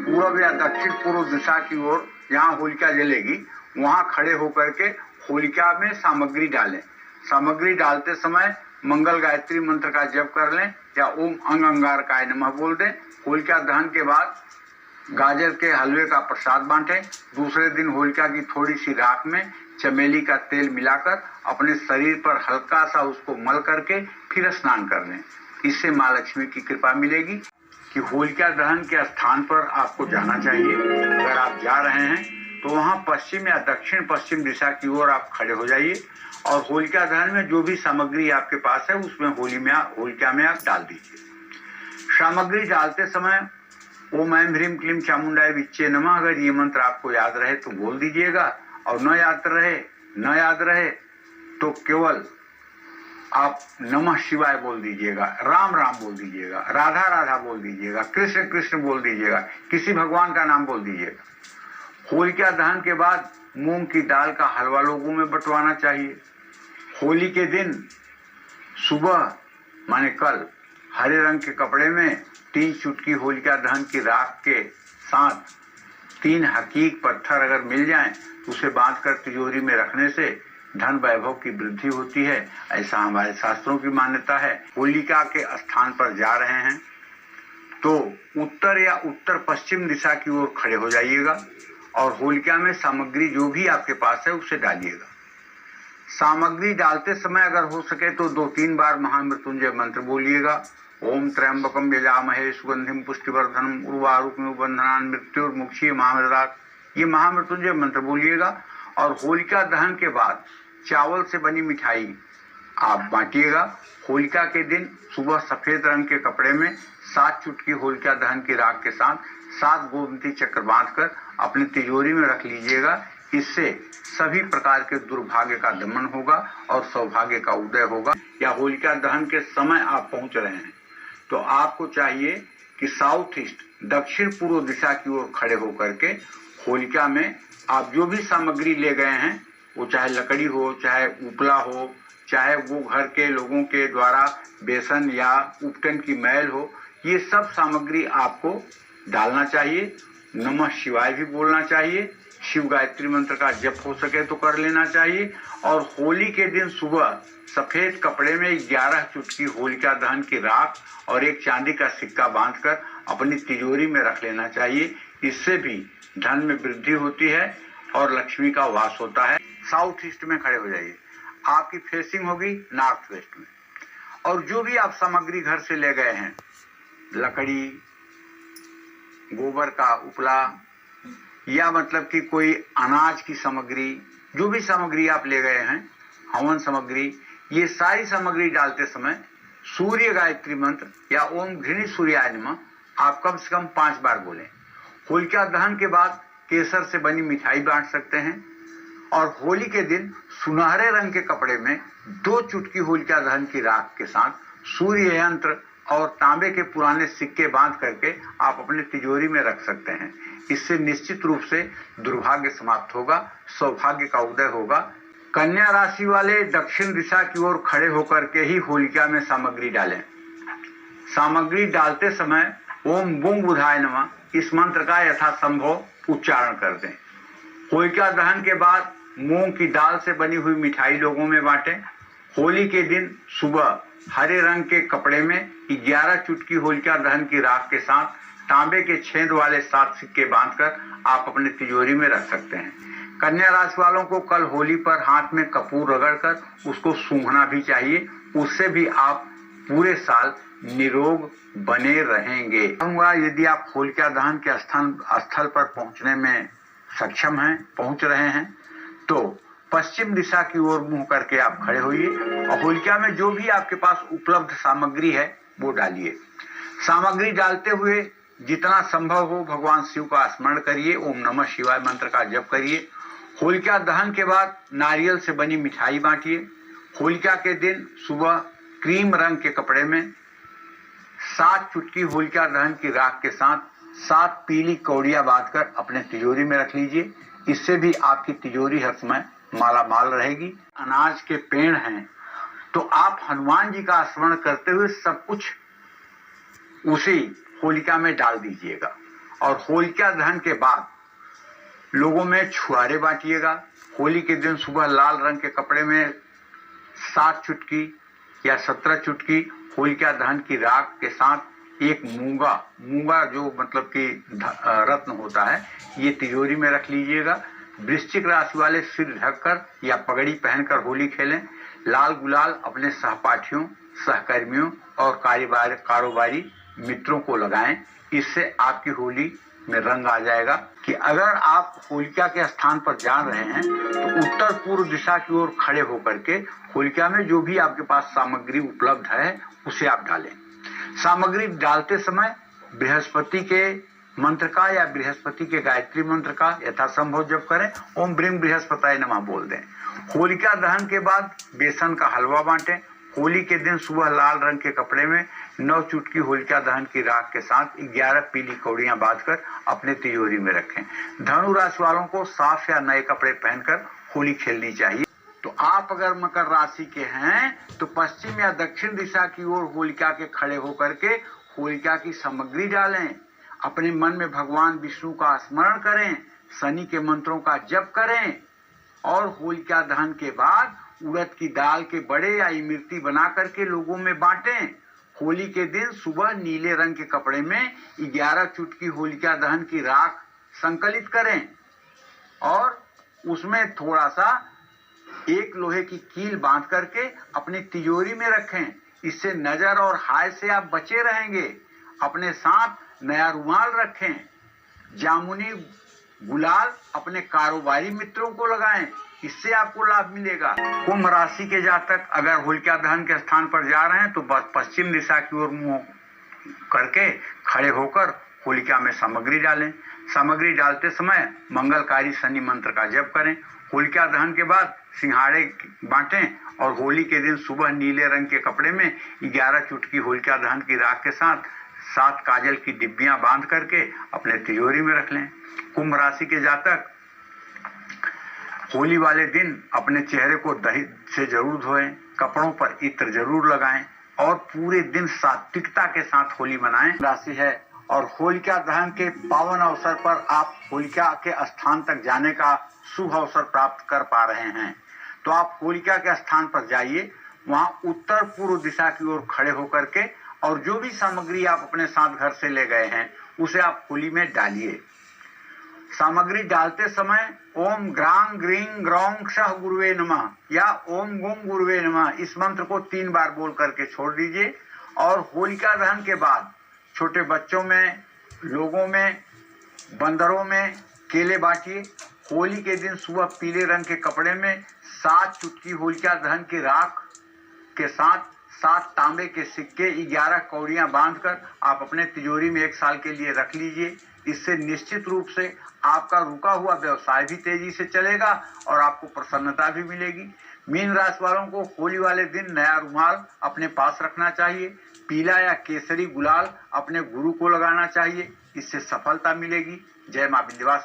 पूर्व या दक्षिण पूर्व दिशा की ओर जहाँ होलिका जलेगी वहां खड़े होकर के होलिका में सामग्री डालें। सामग्री डालते समय मंगल गायत्री मंत्र का जप कर लें या ओम अंग अंगारकाय नमः बोल दें। होलिका दहन के बाद गाजर के हलवे का प्रसाद बांटें। दूसरे दिन होलिका की थोड़ी सी राख में चमेली का तेल मिलाकर अपने शरीर पर हल्का सा उसको मल करके फिर स्नान कर लें। इससे माँ लक्ष्मी की कृपा मिलेगी। कि होलिका दहन के स्थान पर आपको जाना चाहिए। अगर आप जा रहे हैं तो वहां पश्चिम या दक्षिण पश्चिम दिशा की ओर आप खड़े हो जाइए और होलिका दहन में जो भी सामग्री आपके पास है उसमें होलिका में आप डाल दीजिए। सामग्री डालते समय ओम ऐं ह्रीं क्लीं चामुंडाय विच्चे नमः अगर ये मंत्र आपको याद रहे तो बोल दीजिएगा, और न याद रहे तो केवल आप नमः शिवाय बोल दीजिएगा, राम राम बोल दीजिएगा, राधा राधा बोल दीजिएगा, कृष्ण कृष्ण बोल दीजिएगा, किसी भगवान का नाम बोल दीजिएगा। होलिका दहन के बाद मूंग की दाल का हलवा लोगों में बंटवाना चाहिए। होली के दिन सुबह माने कल हरे रंग के कपड़े में 3 चुटकी होलिका दहन की राख के साथ 3 हकीक पत्थर अगर मिल जाएं तो उसे बांधकर तिजोरी में रखने से धन वैभव की वृद्धि होती है, ऐसा हमारे शास्त्रों की मान्यता है। होलिका के स्थान पर जा रहे हैं तो उत्तर या उत्तर पश्चिम दिशा की ओर खड़े हो जाइएगा और होलिका में सामग्री जो भी आपके पास है उसे डालिएगा। सामग्री डालते समय अगर हो सके तो 2-3 बार महामृत्युंजय मंत्र बोलिएगा। ओम त्र्यंबकम यजामहे सुगंधिम पुष्टिवर्धनम उर्वारुकमिव बंधनान् मृत्युर्मुक्षीय मामृतात्, ये महामृत्युंजय मंत्र बोलिएगा। और होलिका दहन के बाद चावल से बनी मिठाई आप बांटिएगा। होलिका के दिन सुबह सफेद रंग के कपड़े में 7 चुटकी होलिका दहन की राख के साथ 7 गोमती चक्र बांधकर अपनी तिजोरी में रख लीजिएगा। इससे सभी प्रकार के दुर्भाग्य का दमन होगा और सौभाग्य का उदय होगा। या होलिका दहन के समय आप पहुंच रहे हैं तो आपको चाहिए कि साउथ ईस्ट दक्षिण पूर्व दिशा की ओर खड़े होकर के होलिका में आप जो भी सामग्री ले गए हैं, वो चाहे लकड़ी हो, चाहे उपला हो, चाहे वो घर के लोगों के द्वारा बेसन या उपटन की मैल हो, ये सब सामग्री आपको डालना चाहिए। नमः शिवाय भी बोलना चाहिए। शिव गायत्री मंत्र का जप हो सके तो कर लेना चाहिए। और होली के दिन सुबह सफेद कपड़े में 11 चुटकी होलिका दहन की राख और एक चांदी का सिक्का बांधकर अपनी तिजोरी में रख लेना चाहिए। इससे भी धन में वृद्धि होती है और लक्ष्मी का वास होता है। साउथ ईस्ट में खड़े हो जाइए। आपकी फेसिंग होगी नॉर्थ वेस्ट में। और जो भी आप सामग्री घर से ले गए हैं, लकड़ी, गोबर का उपला या मतलब कि कोई अनाज की सामग्री, जो भी सामग्री आप ले गए हैं, हवन सामग्री, ये सारी सामग्री डालते समय सूर्य गायत्री मंत्र या ओम घृणी सूर्याय नमः आप कम से कम 5 बार बोलें। होलिका दहन के बाद केसर से बनी मिठाई बांट सकते हैं। और होली के दिन सुनहरे रंग के कपड़े में 2 चुटकी होलिका दहन की राख के साथ सूर्य यंत्र और तांबे के पुराने सिक्के बांध करके आप अपने तिजोरी में रख सकते हैं। इससे निश्चित रूप से दुर्भाग्य समाप्त होगा, सौभाग्य का उदय होगा। कन्या राशि वाले दक्षिण दिशा की ओर खड़े होकर के ही होलिका में सामग्री डालें। सामग्री डालते समय ओम बुंग बुधाय नमः इस मंत्र का यथासंभव उच्चारण कर दें। होलिका दहन के बाद मूंग की दाल से बनी हुई मिठाई लोगों में बांटें। होली के दिन सुबह हरे रंग के कपड़े में 11 चुटकी होलिका दहन की राख के साथ तांबे के छेद वाले 7 सिक्के बांधकर आप अपने तिजोरी में रख सकते हैं। कन्या राशि वालों को कल होली पर हाथ में कपूर रगड़कर उसको सूंघना भी चाहिए। उससे भी आप पूरे साल निरोग बने रहेंगे। यदि आप होलिका दहन के स्थल पर पहुंचने में सक्षम हैं, पहुंच रहे हैं, तो पश्चिम दिशा की ओर मुंह करके आप खड़े होइए और होलिका में जो भी आपके पास उपलब्ध सामग्री है वो डालिए। सामग्री डालते हुए जितना संभव हो भगवान शिव का स्मरण करिए, ओम नमः शिवाय मंत्र का जप करिए। होलिका दहन के बाद नारियल से बनी मिठाई बांटिए। होलिका के दिन सुबह क्रीम रंग के कपड़े में 7 चुटकी होलिका दहन की राख के साथ 7 पीली कौड़ियां बांधकर अपने तिजोरी में रख लीजिए। इससे भी आपकी तिजोरी हर समय माला माल रहेगी। अनाज के पेड़ हैं तो आप हनुमान जी का स्मरण करते हुए सब कुछ उसी होलिका में डाल दीजिएगा और होलिका दहन के बाद लोगों में छुआरे बांटिएगा। होली के दिन सुबह लाल रंग के कपड़े में 7 चुटकी या 17 चुटकी होलिका दहन की राख के साथ एक मूंगा जो मतलब कि रत्न होता है, ये तिजोरी में रख लीजिएगा। वृश्चिक राशि वाले सिर ढककर या पगड़ी पहनकर होली खेलें। लाल गुलाल अपने सहपाठियों, सहकर्मियों और कारोबारी मित्रों को लगाएं। इससे आपकी होली में रंग आ जाएगा। कि अगर आप होलिका के स्थान पर जा रहे हैं तो उत्तर पूर्व दिशा की ओर खड़े होकर के होलिका में जो भी आपके पास सामग्री उपलब्ध है उसे आप डालें। सामग्री डालते समय बृहस्पति के मंत्र का या बृहस्पति के गायत्री मंत्र का यथासंभव जप करें। ओम ब्रीम बृहस्पताय नमः बोल दें। होलिका दहन के बाद बेसन का हलवा बांटें। होली के दिन सुबह लाल रंग के कपड़े में 9 चुटकी होलिका दहन की राख के साथ 11 पीली कौड़ियां बांधकर अपने तिजोरी में रखें। धनु राशि वालों को साफ या नए कपड़े पहनकर होली खेलनी चाहिए। तो आप अगर मकर राशि के हैं तो पश्चिम या दक्षिण दिशा की ओर होलिका के खड़े होकर के होलिका की सामग्री डालें। अपने मन में भगवान विष्णु का स्मरण करें, शनि के मंत्रों का जप करें और होलिका दहन के बाद उड़द की दाल के बड़े या इमरती बना करके लोगों में बांटें। होली के दिन सुबह नीले रंग के कपड़े में 11 चुटकी होलिका दहन की राख संकलित करें और उसमें थोड़ा सा एक लोहे की कील बांध करके अपनी तिजोरी में रखें। इससे नजर और हाय से आप बचे रहेंगे। अपने साथ नया रुमाल रखें। जामुनी गुलाल अपने कारोबारी मित्रों को लगाएं। इससे आपको लाभ मिलेगा। कुंभ राशि के जातक अगर होलिका दहन के स्थान पर जा रहे हैं तो बस पश्चिम दिशा की ओर मुंह करके खड़े होकर होलिका में सामग्री डालें। सामग्री डालते समय मंगलकारी शनि मंत्र का जप करें। होलिका दहन के बाद सिंघाड़े बांटें और होली के दिन सुबह नीले रंग के कपड़े में 11 चुटकी होलिका दहन की राख के साथ 7 काजल की डिब्बियां बांध करके अपने तिजोरी में रख लें। कुंभ राशि के जातक होली वाले दिन अपने चेहरे को दही से जरूर धोएं, कपड़ों पर इत्र जरूर लगाएं और पूरे दिन सात्विकता के साथ होली मनाएं। राशि है और होलिका दहन के पावन अवसर पर आप होलिका के स्थान तक जाने का शुभ अवसर प्राप्त कर पा रहे हैं तो आप होलिका के स्थान पर जाइए। वहां उत्तर पूर्व दिशा की ओर खड़े होकर के और जो भी सामग्री आप अपने साथ घर से ले गए हैं उसे आप होली में डालिए। सामग्री डालते समय ओम ग्रांग ग्रीं ग्रौं क्षः गुरुवे नमः या ओम गुं गुरुवे नमः इस मंत्र को 3 बार बोल करके छोड़ दीजिए। और होलिका दहन के बाद छोटे बच्चों में, लोगों में, बंदरों में केले बांटिए। होली के दिन सुबह पीले रंग के कपड़े में 7 चुटकी होलिका दहन की राख के साथ 7 तांबे के सिक्के 11 कौड़ियां बांधकर आप अपने तिजोरी में 1 साल के लिए रख लीजिए। इससे निश्चित रूप से आपका रुका हुआ व्यवसाय भी तेजी से चलेगा और आपको प्रसन्नता भी मिलेगी। मीन राशि वालों को होली वाले दिन नया रुमाल अपने पास रखना चाहिए। पीला या केसरी गुलाल अपने गुरु को लगाना चाहिए। इससे सफलता मिलेगी। जय मां विंध्यवासिनी।